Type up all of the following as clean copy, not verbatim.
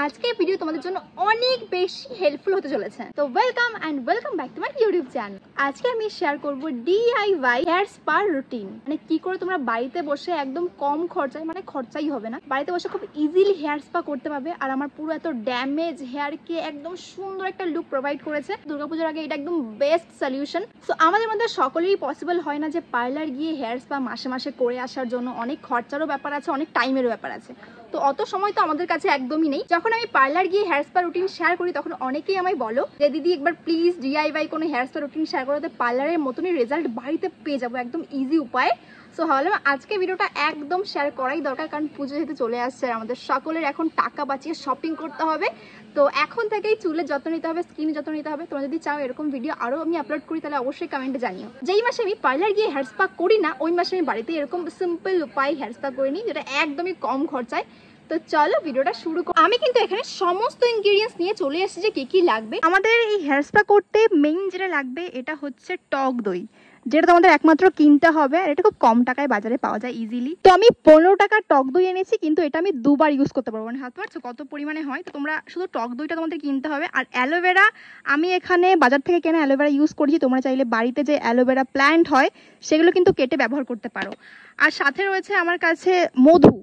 আজকে ভিডিও তোমাদের জন্য অনেক বেশি হেল্পফুল হতে চলেছে। তো welcome back to my YouTube channel. আজকে আমি শেয়ার করব DIY হেয়ার স্পা রুটিন, মানে কি করে তোমরা বাড়িতে বসে একদম কম খরচায়, মানে খরচাই হবে না, বাড়িতে বসে খুব ইজিলি হেয়ার স্পা করতে পারবে। আর আমার পুরো এত ড্যামেজ হেয়ারকে একদম সুন্দর একটা লুক প্রোভাইড করেছে। দুর্গাপূজার আগে এটা একদম বেস্ট সলিউশন। সো আমাদের মধ্যে সকলেই পসিবল হয় না যে পার্লার গিয়ে হেয়ার স্পা মাসে মাসে করে আসার জন্য। অনেক খরচারও ব্যাপার আছে, অনেক টাইমেরও ব্যাপার আছে। তো অত সময় তো আমাদের কাছে একদমই নেই। যখন আমি পার্লার গিয়ে হেয়ার স্পা রুটিন শেয়ার করি তখন অনেকেই আমায় বলো যে দিদি একবার প্লিজ DIY কোনো হেয়ার স্পা রুটিন শেয়ার করতে, পার্লারের মতনই রেজাল্ট বাড়িতে পেয়ে যাবো একদম ইজি উপায়। সো ভাবলাম আজকে ভিডিওটা একদম শেয়ার করাই দরকার, কারণ পুজো যেহেতু চলে আসছে আর আমাদের সকলের এখন টাকা বাঁচিয়ে শপিং করতে হবে। তো এখন থেকেই চুলের যত্ন নিতে হবে, স্কিনের যত্ন নিতে হবে। তোমরা যদি চাও এরকম ভিডিও আরও আমি আপলোড করি তাহলে অবশ্যই কমেন্টে জানিও। যেই মাসে আমি পার্লার গিয়ে হেয়ার স্পা করি না ওই মাসে আমি বাড়িতে এরকম সিম্পল উপায় হেয়ার স্পা করে নিই, যেটা একদমই কম খরচায়। তো চলো ভিডিওটা শুরু করি। আমি কিন্তু এখানে সমস্ত ইনগ্রেডিয়েন্টস নিয়ে চলে এসেছি যে কি লাগবে। আমাদের এই হেয়ার স্পা করতে মেইন যেটা লাগবে এটা হচ্ছে টক দই, যেটা তোমাদের একমাত্র কিনতে হবে। আর এটা খুব কম টাকায় বাজারে পাওয়া যায় ইজিলি। তো আমি 15 টাকার টক দই এনেছি, কিন্তু এটা আমি দুবার ইউজ করতে পারবো। মানে হাতে পারছো কত পরিমাণে হয়। তো তোমরা শুধু টক দইটা তোমাদের কিনতে হবে। আর অ্যালোভেরা আমি এখানে বাজার থেকে কেনা অ্যালোভেরা ইউজ করছি। তোমরা চাইলে বাড়িতে যে অ্যালোভেরা প্ল্যান্ট হয় সেগুলো কিন্তু কেটে ব্যবহার করতে পারো। আর সাথে রয়েছে আমার কাছে মধু।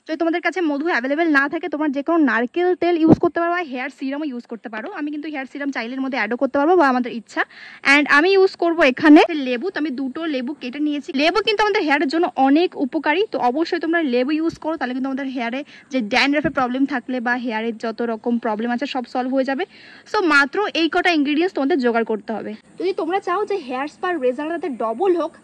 যদি তোমাদের কাছে মধু অ্যাভেলেবেল না থাকে তোমরা যে কোনো নারকেল তেল ইউজ করতে পারো, হেয়ার সিরামও ইউজ করতে পারো। আমি কিন্তু হেয়ার সিরাম চাইলের মধ্যে অ্যাডও করতে পারবো বা আমাদের ইচ্ছা। অ্যান্ড আমি ইউজ করবো এখানে লেবু। তো আমি দুটো লেবু কেটে নিয়েছি। লেবু কিন্তু আমাদের হেয়ারের জন্য অনেক উপকারী। তো অবশ্যই তোমরা লেবু ইউজ করো, তাহলে কিন্তু আমাদের হেয়ারে যে ড্যান্ড্রাফের প্রবলেম থাকলে বা হেয়ারের যত রকম প্রবলেম আছে সব সলভ হয়ে যাবে। সো মাত্র এই কটা ইনগ্রিডিয়েন্টস তোমাদের জোগাড় করতে হবে। যদি তোমরা চাও যে হেয়ার স্পার রেজাল্ট যাতে ডবল হোক,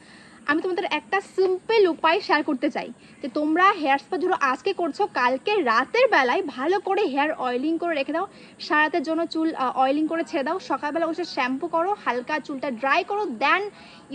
আমি তোমাদের একটা সিম্পল উপায় শেয়ার করতে চাই যে তোমরা হেয়ার স্পা ধরো আজকে করছো, কালকে রাতের বেলায় ভালো করে হেয়ার অয়েলিং করে রেখে দাও। সারা রাতের জন্য চুল অয়েলিং করে ছেড়ে দাও। সকালবেলা বসে শ্যাম্পু করো, হালকা চুলটা ড্রাই করো, দেন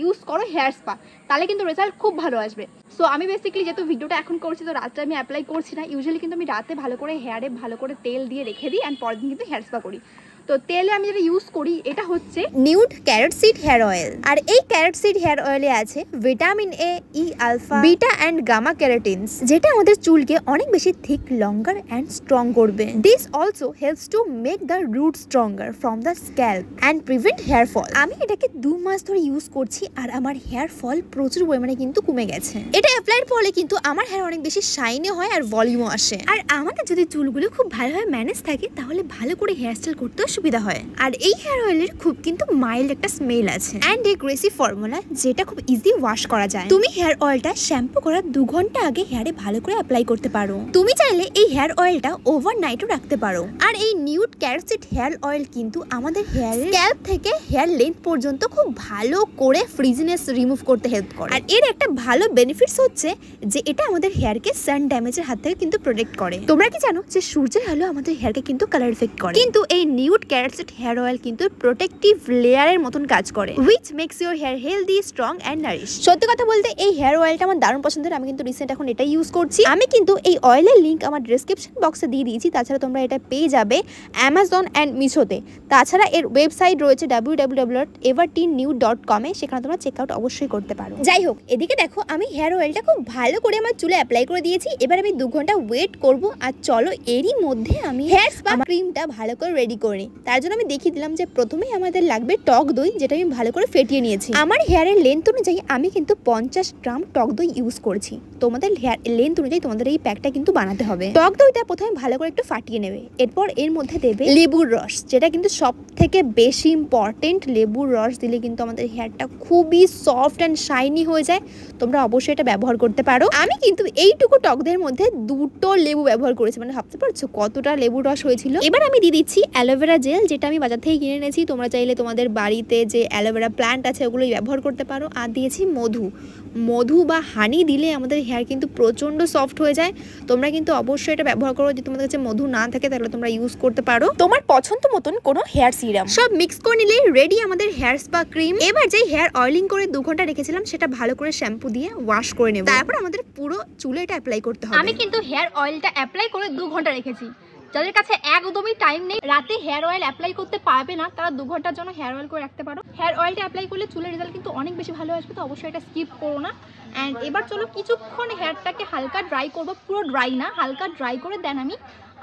ইউজ করো হেয়ার স্পা। তাহলে কিন্তু রেজাল্ট খুব ভালো আসবে। সো আমি বেসিক্যালি যেহেতু ভিডিওটা এখন করছি তো রাত্রে আমি অ্যাপ্লাই করছি না। ইউজুয়ালি কিন্তু আমি রাতে ভালো করে হেয়ারে ভালো করে তেল দিয়ে রেখে দিই অ্যান্ড পরের দিন কিন্তু হেয়ার স্পা করি। তো তেলে আমি যেটা ইউজ করি এটা হচ্ছে nude carrot seed hair oil. আর এই ক্যারট সিড হেয়ার অয়েলে আছে vitamin A, E alpha, beta and gamma carotenes, যেটা আমাদের চুলকে অনেক বেশি থিক, লঙ্গার অ্যান্ড স্ট্রং করবে। This also helps to make the root stronger from the scalp and prevent hair fall. আমি এটাকে 2 মাস ধরে ইউজ করছি আর আমার হেয়ার ফল প্রচুর পরিমাণে কিন্তু কমে গেছে। এটা অ্যাপ্লাইড ফলে কিন্তু আমার হেয়ার অনেক বেশি শাইনি হয় আর ভলিউমও আসে। আর আমাদের যদি চুলগুলো খুব ভালোভাবে ম্যানেজ থাকে তাহলে ভালো করে হেয়ার স্টাইল করতে সুবিধা হয়। আর এই হেয়ার অয়েলের খুব কিন্তু মাইল্ড একটা স্মেল আছে এন্ড এগ্রেসিভ ফর্মুলা, যেটা খুব ইজি ওয়াশ করা যায়। তুমি হেয়ার অয়েলটা শ্যাম্পু করার 2 ঘন্টা আগে হেয়ারে ভালো করে অ্যাপ্লাই করতে পারো। তুমি চাইলে এই হেয়ার অয়েলটা ওভারনাইটও রাখতে পারো। আর এই nude carrot seed hair oil কিন্তু আমাদের হেয়ারের স্ক্যাল্প থেকে হেয়ার লেন্থ পর্যন্ত খুব ভালো করে ফ্রিজিনেস রিমুভ করতে হেল্প করে। আর এর একটা ভালো বেনিফিটস হচ্ছে যে এটা আমাদের হেয়ারকে সান ড্যামেজের হাত থেকে কিন্তু প্রোটেক্ট করে। তোমরা কি জানো যে সূর্যের আলো আমাদের হেয়ারকে কিন্তু কালার এফেক্ট করে, কিন্তু এই nude carrot seed hair oil কিন্তু প্রোটেক্টিভ লেয়ারের মতন কাজ করে, which makes your hair healthy, strong and nourished। সত্যি কথা বলতে এই হেয়ার অয়েলটা আমার দারুণ পছন্দের। আমি কিন্তু রিসেন্ট এখন এটা ইউজ করছি। আমি কিন্তু এই অয়েলের লিংক আমার ডেসক্রিপশন বক্সে দিয়ে দিয়েছি। তাছাড়া তোমরা এটা পেয়ে যাবে অ্যামাজন অ্যান্ড মিশোতে। তাছাড়া এর ওয়েবসাইট রয়েছে www.everteennude.com এ, সেখানে তোমরা চেক আউট অবশ্যই করতে পারো। যাই হোক, এদিকে দেখো আমি হেয়ার অয়েলটা খুব ভালো করে আমার চুলে অ্যাপ্লাই করে দিয়েছি। এবার আমি 2 ঘন্টা ওয়েট করব। আর চলো এরই মধ্যে আমি হেয়ার স্পা ক্রিমটা ভালো করে রেডি করে নিই। তার জন্য আমি দেখিয়ে দিলাম যে প্রথমেই আমাদের লাগবে টক দই, যেটা আমি ভালো করে ফেটিয়ে নিয়েছি। আমার হেয়ারের লেন্থ অনুযায়ী আমি কিন্তু 50 গ্রাম টক দই ইউজ করছি। তোমাদের হেয়ার লেন্থ অনুযায়ী তোমাদের এই প্যাকটা কিন্তু বানাতে হবে। টক দইটা প্রথমে ভালো করে একটু ফাটিয়ে নেবে। এরপর এর মধ্যে দেবে লেবুর রস, যেটা কিন্তু সব থেকে বেশি ইম্পর্টেন্ট। লেবুর রস দিলে কিন্তু আমাদের হেয়ারটা খুবই সফট অ্যান্ড শাইনি হয়ে যায়। তোমরা অবশ্যই এটা ব্যবহার করতে পারো। আমি কিন্তু এইটুকু টক দইয়ের মধ্যে 2টো লেবু ব্যবহার করেছি। মানে ভাবতে পারছো কতটা লেবুর রস হয়েছিল। এবার আমি দিয়ে দিচ্ছি অ্যালোভেরা জেল, যেটা আমি বাজার থেকে কিনে এনেছি। তোমরা চাইলে তোমাদের বাড়িতে যে অ্যালোভেরা প্ল্যান্ট আছে ওগুলোই ব্যবহার করতে পারো। আর দিয়েছি মধু বা হানি দিলে আমাদের হেয়ার কিন্তু প্রচন্ড সফট হয়ে যায়। তোমরা কিন্তু অবশ্যই এটা ব্যবহার করো। যদি তোমাদের কাছে মধু না থাকে তাহলে তোমরা ইউজ করতে পারো তোমার পছন্দ মতন কোনো হেয়ার সিরাম। সব মিক্স করে নিলে রেডি আমাদের হেয়ার স্পা ক্রিম। এবার যে হেয়ার অয়েলিং করে 2 ঘন্টা রেখেছিলাম সেটা ভালো করে শ্যাম্পু দিয়ে ওয়াশ করে নেব। তারপর আমাদের পুরো চুলে এটা অ্যাপ্লাই করতে হবে। আমি কিন্তু হেয়ার অয়েলটা অ্যাপ্লাই করে 2 ঘন্টা রেখেছি। যাদের কাছে একদমই টাইম নেই, রাতে হেয়ার অয়েল অ্যাপ্লাই করতে পারবে না, তারা 2 ঘন্টার জন্য হেয়ার অয়েল করে রাখতে পারো। হেয়ার অয়েলটা অ্যাপ্লাই করলে চুলের রেজাল্ট কিন্তু অনেক বেশি ভালো আসবে। তো অবশ্যই এটা স্কিপ করো না। অ্যান্ড এবার চলো কিছুক্ষণ হেয়ারটাকে হালকা ড্রাই করবো, পুরো ড্রাই না, হালকা ড্রাই করে দেন আমি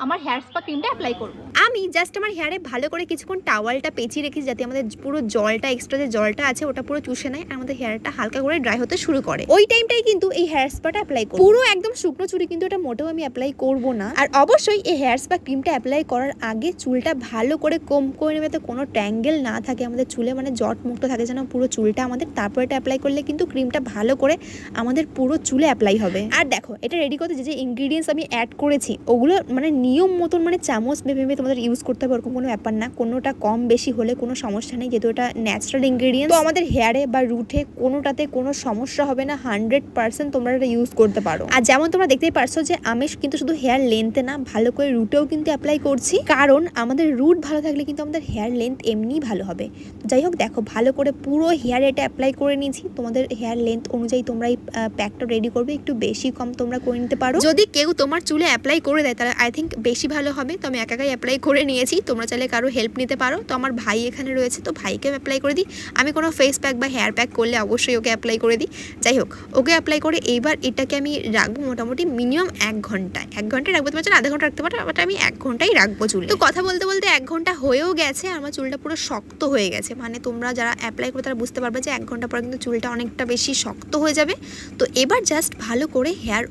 আমার হেয়ার স্পা ক্রিমটা অ্যাপ্লাই করব। আমি জাস্ট আমার হেয়ারে ভালো করে কিছুক্ষণ টাওয়ালটা পেঁচিয়ে রেখেছি যাতে আমাদের পুরো জলটা এক্সট্রা যে জলটা আছে ওটা পুরো চুষে নেয় আর আমাদের হেয়ারটা হালকা করে ড্রাই হতে শুরু করে। ওই টাইমটাই কিন্তু এই হেয়ার স্পাটা অ্যাপ্লাই করব। পুরো একদম শুকনো চুলে কিন্তু এটা মোটেও আমি অ্যাপ্লাই করব না। আর অবশ্যই এই হেয়ার স্পা ক্রিমটা অ্যাপ্লাই করার আগে চুলটা ভালো করে কম করে নেবে, তো কোনো ট্যাঙ্গেল না থাকে আমাদের চুলে, মানে জট মুক্ত থাকে যেন পুরো চুলটা আমাদের। তারপর এটা অ্যাপ্লাই করলে কিন্তু ক্রিমটা ভালো করে আমাদের পুরো চুলে অ্যাপ্লাই হবে। আর দেখো এটা রেডি করতে যে ইনগ্রিডিয়েন্টস আমি অ্যাড করেছি ওগুলো মানে নিয়ম মতন মানে চামচ ভেবে তোমাদের ইউজ করতে হবে, ওরকম কোনো ব্যাপার না। কোনোটা কম বেশি হলে কোনো সমস্যা নেই, যেহেতু এটা ন্যাচারাল ইনগ্রিডিয়েন্টস, তো আমাদের হেয়ারে বা রুটে কোনোটাতে কোনো সমস্যা হবে না। 100% তোমরা এটা ইউজ করতে পারো। আর যেমন তোমরা দেখতেই পারছো যে আমি কিন্তু শুধু হেয়ার লেন্থে না, ভালো করে রুটেও কিন্তু অ্যাপ্লাই করছি, কারণ আমাদের রুট ভালো থাকলে কিন্তু আমাদের হেয়ার লেন্থ এমনিই ভালো হবে। যাই হোক দেখো ভালো করে পুরো হেয়ারে এটা অ্যাপ্লাই করে নিয়েছি। তোমাদের হেয়ার লেন্থ অনুযায়ী তোমরা এই প্যাকটা রেডি করবে, একটু বেশি কম তোমরা করে নিতে পারো। যদি কেউ তোমার চুলে অ্যাপ্লাই করে দেয় তাহলে আই থিঙ্ক বেশি ভালো হবে। তো আমি একাই অ্যাপ্লাই করে নিয়েছি, তোমরা চাইলে কারো হেল্প নিতে পারো। তো আমার ভাই এখানে রয়েছে, তো ভাইকে অ্যাপ্লাই করে দিই। আমি কোনো ফেস প্যাক বা হেয়ার প্যাক করলে অবশ্যই ওকে অ্যাপ্লাই করে দিই। যাই হোক ওকে অ্যাপ্লাই করে এইবার এটাকে আমি রাখবো মোটামুটি মিনিমাম 1 ঘন্টা। 1 ঘন্টা রাখবো, তোমার আধা ঘন্টা রাখতে পারো, বাট আমি 1 ঘন্টাই রাখবো চুলে। তো কথা বলতে বলতে 1 ঘন্টা হয়েও গেছে, আমার চুলটা পুরো শক্ত হয়ে গেছে। মানে তোমরা যারা অ্যাপ্লাই করবে তারা বুঝতে পারবে যে 1 ঘন্টা পরে কিন্তু চুলটা অনেকটা বেশি শক্ত হয়ে যাবে। তো এবার জাস্ট ভালো করে হেয়ার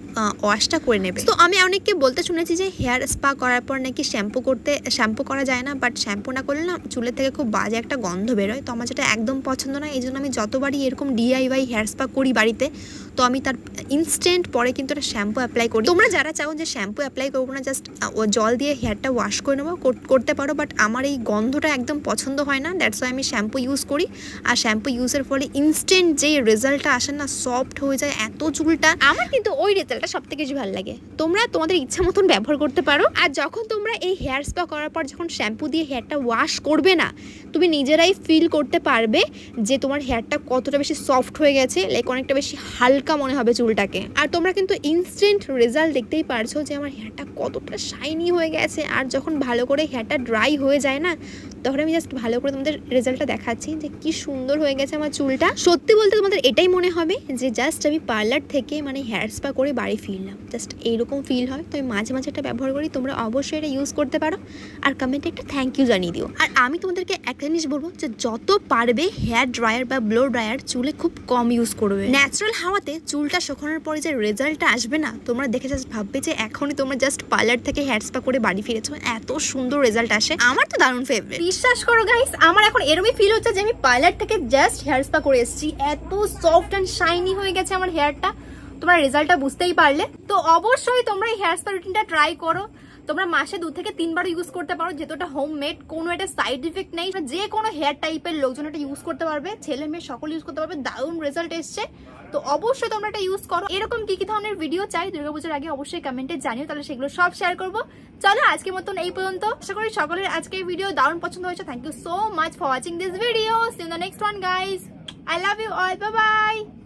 ওয়াশটা করে নেবে। তো আমি অনেককে বলতে শুনেছি যে হেয়ার স্পা করার পর নাকি শ্যাম্পু করা যায় না, বাট শ্যাম্পু না করলে না চুলের থেকে খুব বাজে একটা গন্ধ বেরোয়। তো আমার যেটা একদম পছন্দ না, এই জন্য আমি যতবারই এরকম DIY হেয়ার স্পা করি বাড়িতে, তো আমি তার ইনস্ট্যান্ট পরে কিন্তু একটা শ্যাম্পু অ্যাপ্লাই করি। তোমরা যারা চাও যে শ্যাম্পু অ্যাপ্লাই করবো না, জাস্ট জল দিয়ে হেয়ারটা ওয়াশ করে নেবো, করতে পারো, বাট আমার এই গন্ধটা একদম পছন্দ হয় না, দ্যাটস ওয়াই আমি শ্যাম্পু ইউজ করি। আর শ্যাম্পু ইউজের ফলে ইনস্ট্যান্ট যে রেজাল্টটা আসে না, সফট হয়ে যায় এত চুলটা, আমার কিন্তু ওই রেজাল্টটা সব থেকে বেশি ভালো লাগে। তোমরা তোমাদের ইচ্ছা মতন ব্যবহার করতে পারো। আর যখন তোমরা এই হেয়ার স্পা করার পর যখন শ্যাম্পু দিয়ে হেয়ারটা ওয়াশ করবে না, তুমি নিজেরাই ফিল করতে পারবে যে তোমার হেয়ারটা কতটা বেশি সফট হয়ে গেছে, লাইক অনেকটা বেশি হালকা মনে হবে চুলটাকে। আর তোমরা কিন্তু ইনস্ট্যান্ট রেজাল্ট দেখতেই পারছো যে আমার হেয়ারটা কতটা শাইনি হয়ে গেছে। আর যখন ভালো করে হেয়ারটা ড্রাই হয়ে যায় না, তখন আমি জাস্ট ভালো করে তোমাদের রেজাল্টটা দেখাচ্ছি যে কি সুন্দর হয়ে গেছে আমার চুলটা। সত্যি বলতে তোমাদের এটাই মনে হবে যে জাস্ট আমি পার্লার থেকে মানে হেয়ার স্পা করে বাড়ি ফিরলাম, জাস্ট এইরকম ফিল হয়। তো আমি মাঝে মাঝে এটা ব্যবহার করি, তোমরা অবশ্যই এটা ইউজ করতে পারো। আর কমেন্টে একটা থ্যাংক ইউ জানিয়ে দিও। আর আমি তোমাদেরকে একটা জিনিস বলবো যে যত পারবে হেয়ার ড্রায়ার বা ব্লো ড্রায়ার চুলে খুব কম ইউজ করবে। ন্যাচারাল হাওয়াতে চুলটা শুকানোর পরে যে রেজাল্টটা আসবে না, তোমরা দেখে জাস্ট ভাববে যে এখনই তোমরা জাস্ট পার্লার থেকে হেয়ার স্পা করে বাড়ি ফিরেছো, এত সুন্দর রেজাল্ট আসে। আমার তো দারুণ ফেভারিট। বিশ্বাস করো গাইস, আমার এখন এরকমই ফিল হচ্ছে যে আমি পার্লার থেকে জাস্ট হেয়ার স্পা করে এসেছি। এত সফট এন্ড শাইনি হয়ে গেছে আমার হেয়ারটা, তোমরা রেজাল্টটা বুঝতেই পারলে। তো অবশ্যই তোমরা এই হেয়ার স্পা রুটিনটা ট্রাই করো। তোমরা মাসে 2 থেকে 3 বার ইউজ করতে পারো, যেহেতু এটা হোমমেড, কোনো এটা সাইড ইফেক্ট নেই। যে কোনো হেয়ার টাইপের লোকজন এটা ইউজ করতে পারবে, ছেলে মেয়ে সকল ইউজ করতে পারবে, দারুণ রেজাল্ট এসছে। তো অবশ্যই তোমরা এটা ইউজ করো। এরকম কি কি ধরনের ভিডিও চাই দুর্গাপূজার আগে অবশ্যই কমেন্টে জানিও, তাহলে সেগুলো সব শেয়ার করবো। চলো আজকের মতন এই পর্যন্ত। আশা করি সকলের আজকের ভিডিও দারুণ পছন্দ হয়েছে। Thank you so much for watching this video. See you in the next one guys. I love you all. Bye bye.